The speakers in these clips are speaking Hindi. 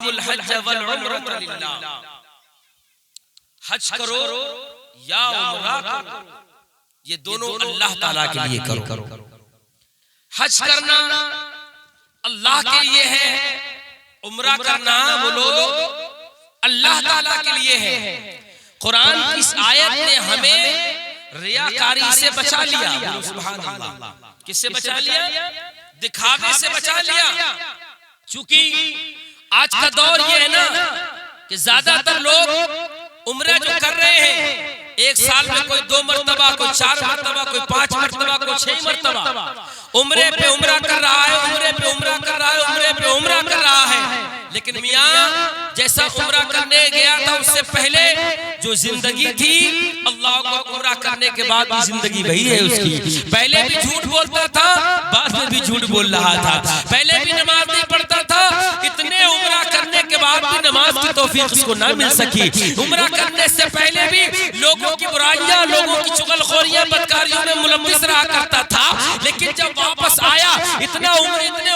हज करो या उम्रा करो, ये दोनों अल्लाह ताला के लिए करो। हज करना अल्लाह के लिए है, उम्रा करना बोलो अल्लाह ताला के लिए है। कुरान की इस आयत ने हमें रियाकारी से बचा लिया। सुभान अल्लाह। किससे बचा लिया? दिखावे से बचा लिया। चूंकि आज का दौर ये है ना कि ज्यादातर लोग उम्रा जो कर रहे हैं, एक साल में कोई 2 मरतबा, कोई 4 मरतबा, कोई 5 मरतबा, कोई 6 मरतबा उम्रे पे उम्रा कर रहा है, उम्रे पे उम्रा कर रहा है, उम्रे पे उम्रा कर रहा है। लेकिन मियाँ जैसा उम्रा करने गया था उससे पहले जो जिंदगी थी, अल्लाह को उम्रा करने के बाद भी जिंदगी वही है उसकी। पहले भी झूठ बोलता था, बाद में भी झूठ बोल रहा था। पहले भी नमाज नहीं पढ़ता था, इतने उम्रा करने के बाद भी नमाज की तौफीक उसको ना मिल सकी। उम्रा करने से पहले भी लोगों की बुराइयां, लोगों की चुगलखोरियां, बदकारियों में मुलव्विस रहा करता था। लेकिन जब वापस आया, इतने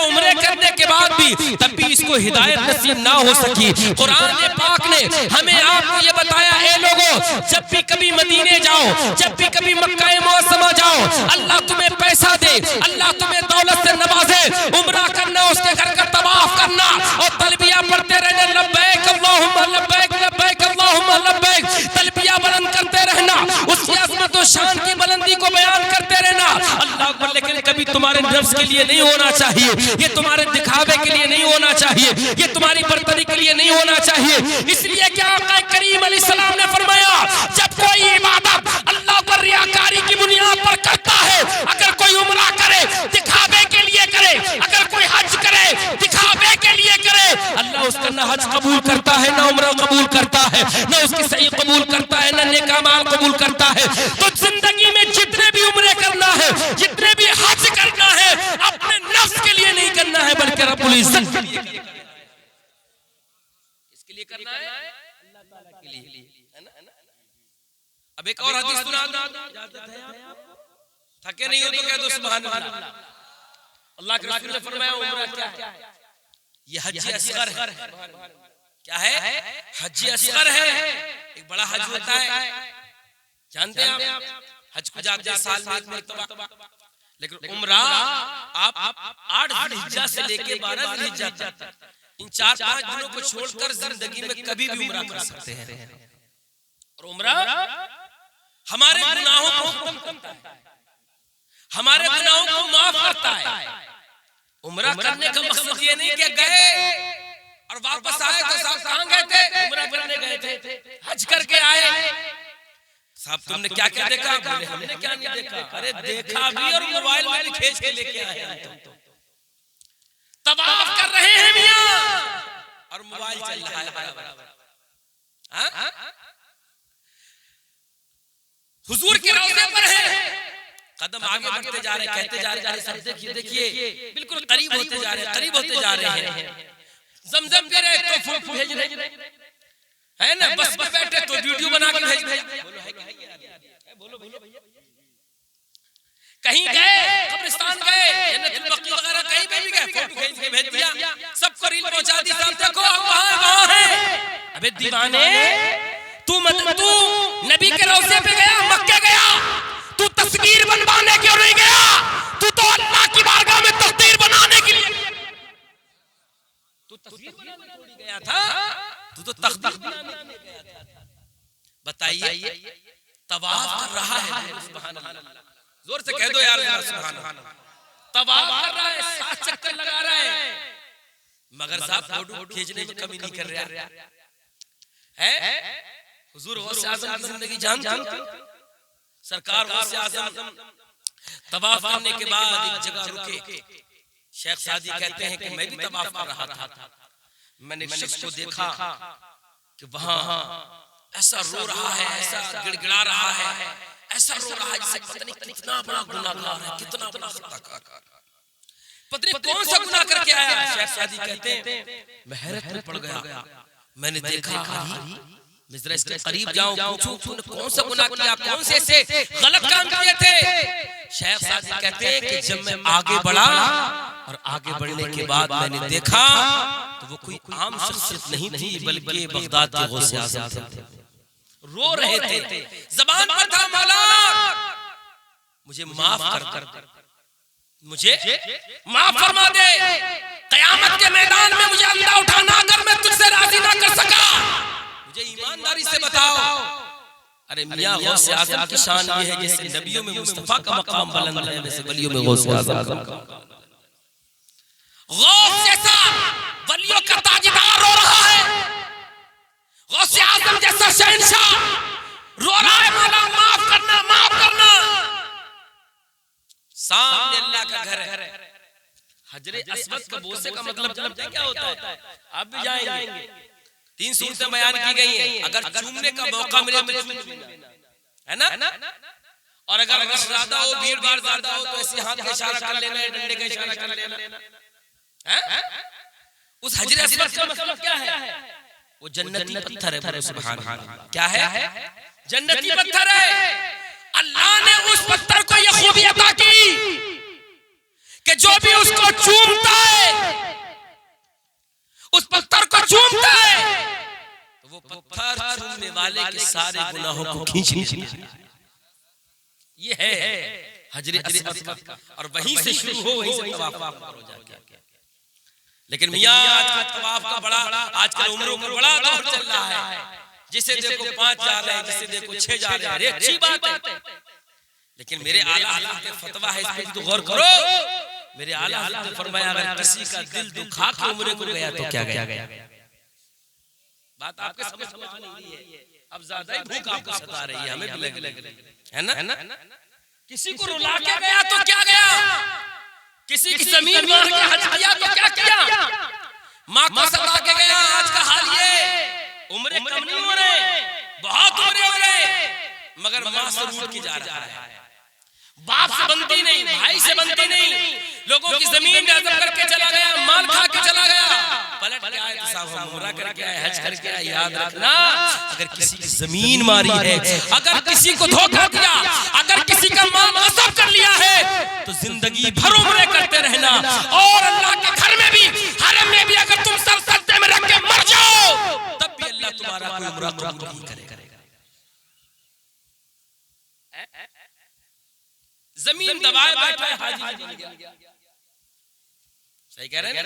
उम्रे करने के बाद भी तब भी इसको हिदायत नसीब ना हो सकी। कुरान पाक ने हमें आपको ये बताया, ए लोगों, जब भी कभी मदीने जाओ, जब भी कभी मक्का मुअज़्ज़मा जाओ, अल्लाह तुम्हें पैसा दे, अल्लाह तुम्हें दौलत से नवाजे, उम्रा करना, उसके घर का तवाफ करना और तलबिया पढ़ते रहना, लब्बैक अल्लाहुम्मा लब्बैक, लब्बैक अल्लाहुम्मा लब्बैक, तलबिया बुलंद करते रहना, उसकी अज़मत और शान की बुलंदी को बयान करते रहना। अल्लाह अकबर। लेकिन कभी तुम्हारे नफ्स के लिए नहीं होना चाहिए, ये तुम्हारे दिखावे के लिए नहीं होना चाहिए, ये तुम्हारी बर्तरी के लिए नहीं होना चाहिए। इसलिए क्या आका करीम अलैहिस्सलाम ने फरमाया, जब कोई इबादत अल्लाह पर रियाकारी की बुनियाद पर करता है, अगर कोई उम्रा करे दिखावे के लिए करे, अगर कोई हज करे दिखावे के लिए करे, अल्लाह उसका ना हज कबूल करता है, ना उम्रा कबूल करता है, ना उसकी सही कबूल करता है, ना नेक अमाल कबूल करता है। तो जिंदगी में जितने भी उम्रे करना है, जितने भी हज करना है, अपने नफ्स के लिए नहीं करना है, बल्कि रब्बुल इज्जत के लिए करना है। किसके लिए करना है? अल्लाह ताला के लिए, है ना? अब एक और हदीस सुना दूं, थके नहीं हो तो कह दो सुभान अल्लाह। अल्लाह के रसूल ने फरमाया, उम्रा क्या है? ये हज असगर है। क्या है? हज असगर है। एक बड़ा हज होता है, जानते हैं आप? हज को जाते हैं साल में एक मरतबा। लेकिन उम्रा आप 8 ज़िलहिज्जा से लेके 12 ज़िलहिज्जा तक, इन 4-5 दिनों को छोड़कर जिंदगी में कभी भी उम्रा कर सकते हैं। और उम्रा हमारे गुनाहों को खत्म करता है, हमारे गुनाहों को माफ करता है। उम्रा करने का मकसद ये नहीं कि गए और वापस आए तो साहब कहां गए थे? उम्रा करने गए थे, हज करके आए। साहब तुमने क्या क्या देखा? बोले हमने क्या नहीं देखा। अरे देखा भी और मोबाइल में खींच के लेके आए हैं। तवाफ कर रहे हैं मियां और मोबाइल चल रहा है बराबर। हुजूर के रौज़े पर है, कदम आगे बढ़ते जा रहे, कहते जा रहे, सब देखिए देखिए बिल्कुल करीब होते जा रहे, करीब होते जा रहे हैं। जमजम पे रहे तो फोटो भेज रहे है ना, बस में बैठे तो वीडियो बना के भेज रहे। बोलो भैया, कहीं गए, कब्रिस्तान गए, जन्नतुल बकी वगैरह कहीं पे भी गए, फोटो खींच के भेज दिया, सबको रील पहुंचा दी, साहब देखो वहां है। अबे दीवाने, तू नबी के रौज़े पे गया, मक्के गया, तू तस्वीर बनवाने क्यों नहीं गया? तू तो अल्लाह की बारगाह में तस्वीर बनाने के लिए, तू तस्वीर बनाने थोड़ी गया था, तू तो तख्त बनाने गया था। बताइए, तवाफ कर रहा है, सुभान अल्लाह, जोर से कह दो यार सुभान अल्लाह। तवाफ कर रहा है, 7 चक्कर लगा रहा है, मगर साहब फोटो खींचने में कमी नहीं कर रहा है। हुजूर गौसे आज़म की जिंदगी जानते हो? सरकार गौसे आज़म तवाफ करने के बाद एक जगह रुके। शेख सादी कहते हैं कि मैं भी तवाफ कर रहा था, मैंने एक शख्स को देखा कि वहां ऐसा रो रहा है, ऐसा गिड़गिड़ा रहा है, ऐसा रो रहा है जैसे पता नहीं कितना बड़ा गुनाहगार है, कितना बड़ा खताकार, पता नहीं कौन सा गुनाह करके आया। शेख सादी कहते हैं मैं हैरत में पड़ गया, मैंने देखा मैं जरा इसके करीब जाऊं, पूछूं तूने कौन सा गुनाह किया, कौन से ऐसे गलत काम किए थे। शेख सादी कहते हैं कि जब मैं आगे बढ़ा और आगे बढ़ने के बाद मैंने देखा तो वो कोई आम शख्सियत नहीं थी, बल्कि बगदाद के गौसे आज़म थे। रो रहे थे, ज़बान पर था मौला मुझे माफ कर, मुझे माफ फरमा दे, क़यामत के मैदान में मुझे अंधा उठाना अगर मैं तुझसे राजी ना कर सका, मुझे ईमानदारी से बताओ। अरे मियां गौसे आज़म की शान ये है जैसे नबियों में मुस्तफा का मकाम बुलंद है, वैसे वलियों में गौसे आज़म का। गौस जैसा वलियों का ताजदार रो रहा है, गौसे आज़म जैसा शहंशाह रो रहा है, मौला माफ करना, माफ करना। सामने अल्लाह का घर है, हजरे अस्वद का बोसे का मतलब जानते क्या होता है? आप भी जाएंगे, 3 सूरतें बयान की गई हैं। अगर चूमने का मौका मिले तो है ना, और अगर ज्यादा हो, भीड़ ज्यादा हो तो ऐसे हाथ का इशारा कर लेना, डंडे का इशारा कर लेना है। उस हजरे अस्वद का मतलब क्या है? वो जन्नती पत्थर है। सुभान अल्लाह, क्या है? जन्नती पत्थर है। अल्लाह ने उस पत्थर को यह खूबी अता की कि जो भी उसको चूमता है, उस पत्थर को चूमता है, तो वो पत्थर चूमने वाले के सारे गुनाहों को खींच लेता है। ये है हजरे अस्वद का, और वहीं से शुरू हो, वहीं से तवाफ हो जाता है। लेकिन मियां आजकल तवाफ का बड़ा, आजकल उम्रों का बड़ा दौर चल रहा है। जिसे देखो 5 जा रहे हैं, जिसे देखो 6 जा रहे हैं। अरे अच्छी बात है, लेकिन मेरे आला हज़रत का फतवा है, इस पे तो गौर करो। मेरे आला हज़रत ने फरमाया अगर किसी का दिल दुखा के उम्रे को गया तो क्या गया? बात आपके समझ में आ नहीं है, अब ज्यादा ही भूख आपको सता रही है, हमें भी लग है ना। किसी को रुला के गया तो क्या गया? किसी की जमीन मार के हज किया तो क्या किया? माँ को सता के गया। आज का हाल ये, उम्रे कम नहीं हो रहे, बहुत उम्रे हो रहे, मगर माँ से रूठ के जा रहा है, बाप से बनती नहीं, भाई से बनती नहीं, लोगों की जमीन में अज़ब करके चला गया, माल खा के चला गया, पलट के आए तो साहब हम उम्रा करके आए, हज करके आए। याद रखना, अगर किसी की जमीन मारी है, अगर किसी को धोखा दिया, अगर किसी का माल गस्ब कर लिया है, तो जिंदगी भर उम्रे करते रहना। और अल्लाह के घर में भी, हरम में भी अगर तुम सर सजदे में रख के मर जाओ, तब भी अल्लाह तुम्हारा कोई उम्रा कबूल नहीं करेगा। जमीन दबाए बैठा है हाजी, सही कह रहे हैं?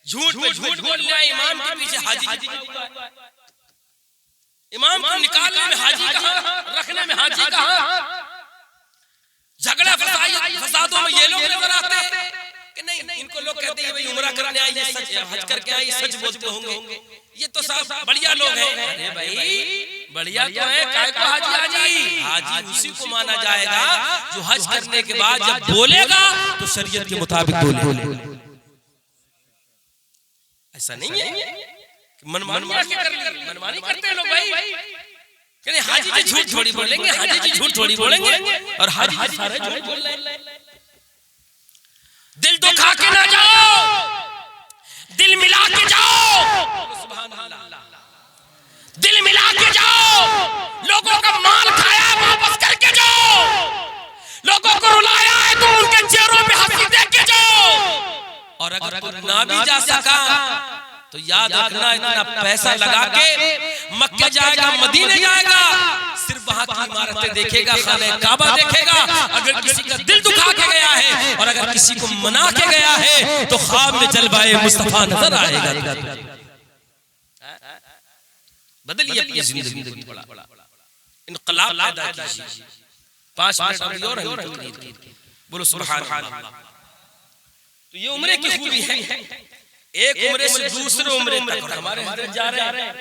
झूठ पे झूठ बोल रहा है, इमाम के पीछे हाजी, इमाम को निकालने में हाजी कहाँ, रखने में हाजी कहाँ? झगड़ा फसादों में ये लोग नजर आते हैं कि नहीं, इनको लोग कहते हैं भाई उम्रा करने आए, ये सच हज करके आए, ये सच बोलते होंगे, ये तो सब बढ़िया लोग हैं। अरे भाई बढ़िया तो है, काय को हाजी? हाजी उसी को माना जाएगा जो हज करने के बाद जब बोलेगा तो शरीयत के मुताबिक बोले। ऐसा नहीं है मनमानी करते हैं लोग भाई। हाजी जी झूठ थोड़ी बोलेंगे, हाजी जी झूठ थोड़ी बोलेंगे, और हाजी सारे झूठ बोल रहे हैं। दिल दुखा के ना जाओ, दिल मिला के जाओ, सुभान अल्लाह, दिल मिला के जाओ। लोगों का माल खाया वापस करके जाओ, लोगों को रुलाया है तो उनके चेहरों पे हंसी देख के जाओ। और अगर तू ना भी जा सका तो याद रखना, इतना पैसा लगा के मक्के जाएगा, मदीने जाएगा, सिर्फ वहां की इमारतें देखेगा, खाने काबा देखेगा। अगर किसी का दिल दुखा के गया है और अगर किसी को मना के गया है तो ख्वाब में जलवाए मुस्तफा नजर आएगा। बदलिए अपनी जिंदगी, इनकलाब पैदा कीजिए। 5 मिनट अभी और है, बोलो सुभान अल्लाह। तो ये उम्रे की खूबी है, एक उम्रे से दूसरे उम्रे तक हमारे हजरत जा रहे हैं।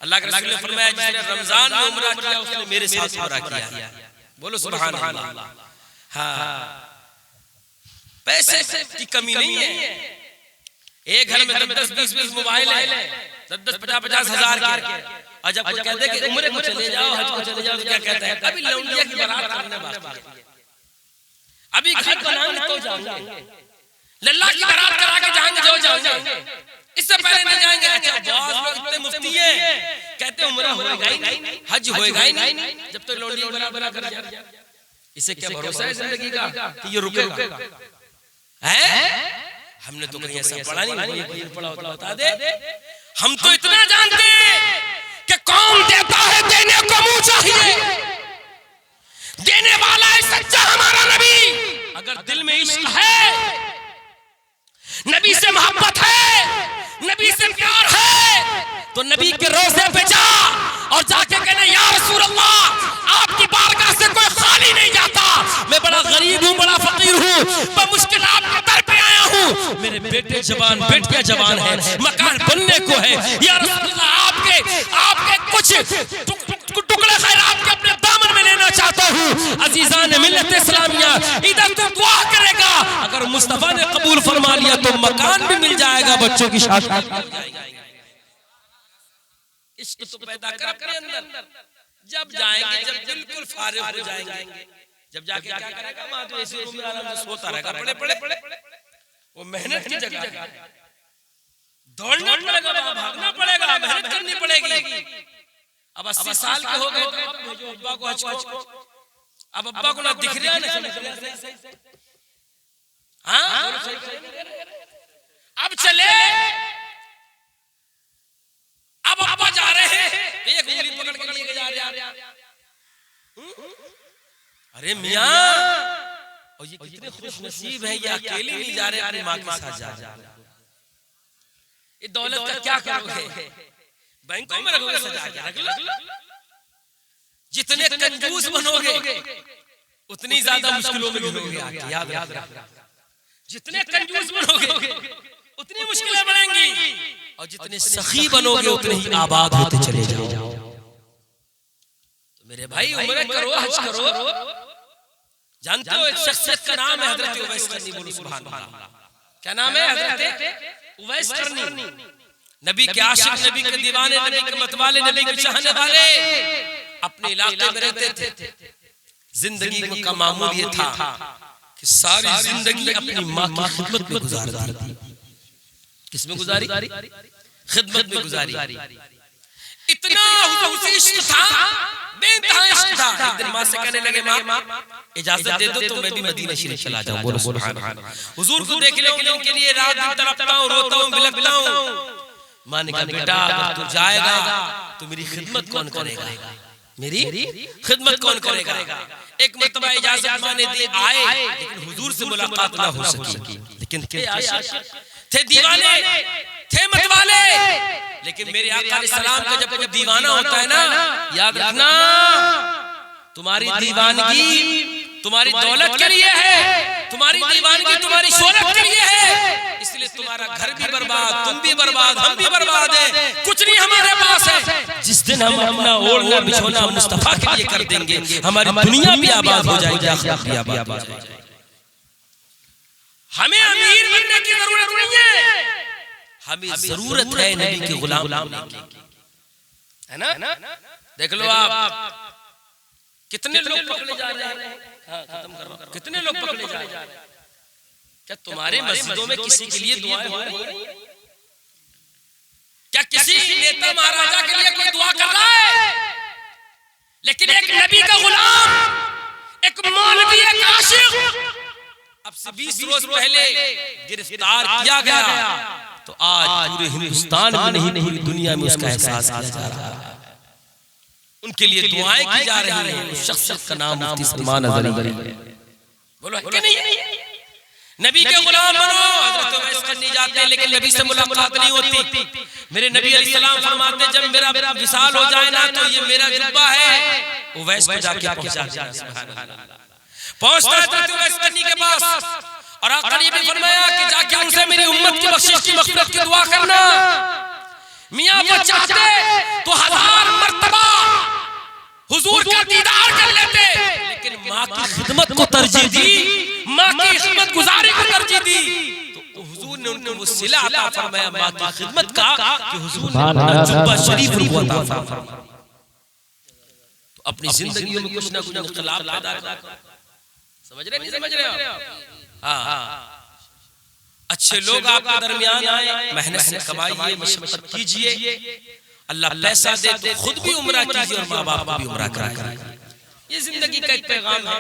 अल्लाह के रसूल ने फरमाया जिसने रमजान में उम्रा किया उसने मेरे साथ उम्रा किया। बोलो सुभान अल्लाह। हाँ, पैसे की कमी नहीं है। एक घर में 10-20 मोबाइल है, 10-50 हजार के, और जब कोई कहते कि उम्रे को चले जाओ, हज को चले जाओ, तो क्या कहते हैं? अभी लौंडिया की बारात करने बाकी है, अभी घर बनाएंगे तो जाएंगे, लल्ला की बारात करा के जाएंगे जो जाएंगे, इससे पहले नहीं जाएंगे। अच्छा बहुत लोग इतने मुफ्ती हैं, कहते उम्रा होएगा ही नहीं, हज होएगा ही नहीं, जब तो लौंडी बना कर जाए। इससे क्या भरोसा है जिंदगी का कि ये रुकेगा? है हमने तो कहीं ऐसा पढ़ा नहीं, कोई पढ़ा होता बता दे। हम तो इतना जानते हैं कि कौन देता है देने को मुंह चाहिए, देने वाला है सच्चा हमारा नबी। अगर दिल में इश्क है, नबी से मोहब्बत है, नबी से प्यार है, तो नबी के रोज़े पे जा और जाके कहने या रसूल अल्लाह, आपकी बारगाह से कोई खाली नहीं जाता, मैं बड़ा गरीब हूँ, बड़ा फकीर हूँ, मैं मुश्किल आपके दर पे आया हूँ, मेरे बेटे जवान, बेटियां जवान है, मकान बनने को है, या रसूल अल्लाह आपके कुछ टुकड़े खैर आपके अपने दामन में लेना चाहता हूँ। अजीजान मिल्लत इस्लामिया, इधर तो दुआ करेगा, अगर मुस्तफा ने कबूल फरमा लिया तो मकान भी मिल जाएगा, बच्चों की शादी। इश्क तो पैदा कर अपने अंदर, जब जाएंगे, जब बिल्कुल फारिग हो जाएंगे, जब जाके क्या करेगा, माँ तो ऐसे रूम में आराम से सोता रहेगा, पड़े पड़े वो मेहनत की जगह दौड़ना पड़ेगा, भागना पड़ेगा, मेहनत करनी पड़ेगी। अब 80 साल के हो गए तो अब भेजो अब्बा को हज को। अब अब्बा को ना दिख रहा है, हाँ अब चले, अब अब्बा जा रहे हैं, एक उंगली पकड़ के लेके जा रहे हैं। अरे मियां, और ये कितने खुश नसीब है, ये अकेले नहीं जा रहे, अपनी माँ के साथ जा रहे हैं। ये दौलत का क्या करोगे, बैंकों में रखोगे, सजा के रख लो। जितने कंजूस बनोगे उतनी ज्यादा मुश्किलों में घिरोगे, याद रखना। जितने कंजूस बनोगे उतनी मुश्किलें बढ़ेंगी, और जितने सखी बनोगे उतने ही आबाद होते चले जाओ। तो मेरे भाई उम्र करो, हज करो। जानते हो एक शख्सियत का नाम है हजरत उवैस करनी, बोलो सुभान अल्लाह। क्या नाम है? हजरत उवैस करनी। नबी के आशिक, नबी के दीवाने, नबी के मतवाले, नबी के चाहने वाले, अपने इलाके में रहते थे। जिंदगी का मामूल ये था कि सारी जिंदगी अपनी माँ की खिदमत में गुजार दी। किसमें गुजारी? खिदमत में गुजारी। इतना इश्क था, बेइंतहा इश्क था। एक दिन माँ से कहने लगे, माँ इजाजत दे दो तो मैं भी मदीना शरीफ चला जाऊं। बोलो सुभान अल्लाह। हुजूर को देखने के लिए रात दिन तड़पता हूं, रोता हूं, बिलखता हूं। माँ ने कहा, बेटा अगर तू जाएगा तो मेरी खिदमत कौन करेगा, मेरी खिदमत कौन करेगा। एक मरतबा इजाजत माँ ने दी, आए, लेकिन हुजूर से मुलाकात ना हो सकी। लेकिन थे दीवाने, थे मतवाले, लेकिन मेरे आका अलैहिस्सलाम का जब कोई दीवाना होता है ना, याद रखना, तुम्हारी दीवानगी तुम्हारी दौलत के लिए है, तुम्हारी दीवानगी तुम्हारी शोहरत के लिए है, इसलिए तुम्हारा घर भी बर्बाद, तुम भी बर्बाद, हम भी बर्बाद है, कुछ नहीं हमारे पास है। जिस दिन हम अपना ओढ़ना बिछोना मुस्तफा के लिए कर देंगे, हमारी दुनिया भी आबाद हो जाएगी, आखिरत भी आबाद हो जाएगी। हमें अमीर बनने की जरूरत नहीं है, हमें जरूरत है नबी के गुलाम बनने की, है ना। देख लो आप कितने लोग पकड़े जा रहे हैं, खत्म कर रहा हूं, कितने लोग पकड़े जा रहे हैं। क्या तुम्हारे मस्जिदों में किसी के लिए दुआएं हो रही हैं? क्या किसी नेता महाराजा के लिए कोई दुआ कर रहा है? लेकिन एक नबी का गुलाम, एक मौलवी, एक आशिक अब से 20 रोज पहले गिरफ्तार किया गया, तो आज पूरे हिंदुस्तान में नहीं दुनिया में उसका एहसास किया जा रहा है। उनके लिए दुआएं की जा रही हैं। उस शख्सियत का नाम मुफ्ती सलमान अज़हरी है। बोलो है कि नहीं? नबी के गुलाम बनो। हजरत उवैस करनी जाते हैं, लेकिन नबी से मुलाकात नहीं होती। मेरे नबी अलैहिस्सलाम फरमाते, जब मेरा विसाल हो जाए ना, तो ये मेरा जुब्बा है, उवैस को जाके पहुंचा देना। सुभान अल्लाह। पहुंचता है हजरत उवैस करनी के पास, और आका ने भी फरमाया कि जाके उनसे मेरी उम्मत की बख्शिश की मग़फ़िरत की दुआ करना। मियां वो चाहते तो 1000 मर्तबा हुजूर का दीदार कर लेते, लेकिन माँ की खिदमत को तरजीह दी, माँ की खिदमत गुजारी को तरजीह दी, तो हुजूर ने उनको वो सिला अता फरमाया माँ की खिदमत का, कि हुजूर ने जुब्बा शरीफ उनको अता फरमाया। तो अपनी जिंदगी में कुछ ना कुछ इख्तिलाफ पैदा कर, समझ रहे नहीं समझ रहे आप? हाँ, अच्छे लोग आपके दरमियान आए, मेहनत से कमाइए, मशक्कत कीजिए, अल्लाह पैसा दे तो खुद भी उम्रा कीजिए और माँ बाप को भी उम्रा कराइए। ये जिंदगी का एक पैगाम है।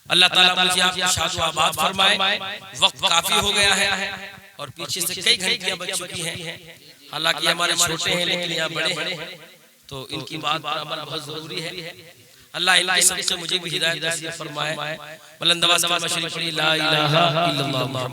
अल्लाह ताला मुझे आपकी शाद आबाद फरमाए। वक्त काफी हो गया है और पीछे से कई घंटियां बज चुकी हैं। हालांकि हमारे छोटे हैं लेकिन यहाँ बड़े हैं, तो इनकी बात पर अमल बहुत जरूरी है। अल्लाह इनके सबसे मुझे भी हिदायत नसीब फरमाए। बुलंद आवाज़ में शरीफ ला इलाहा इल्लल्लाह।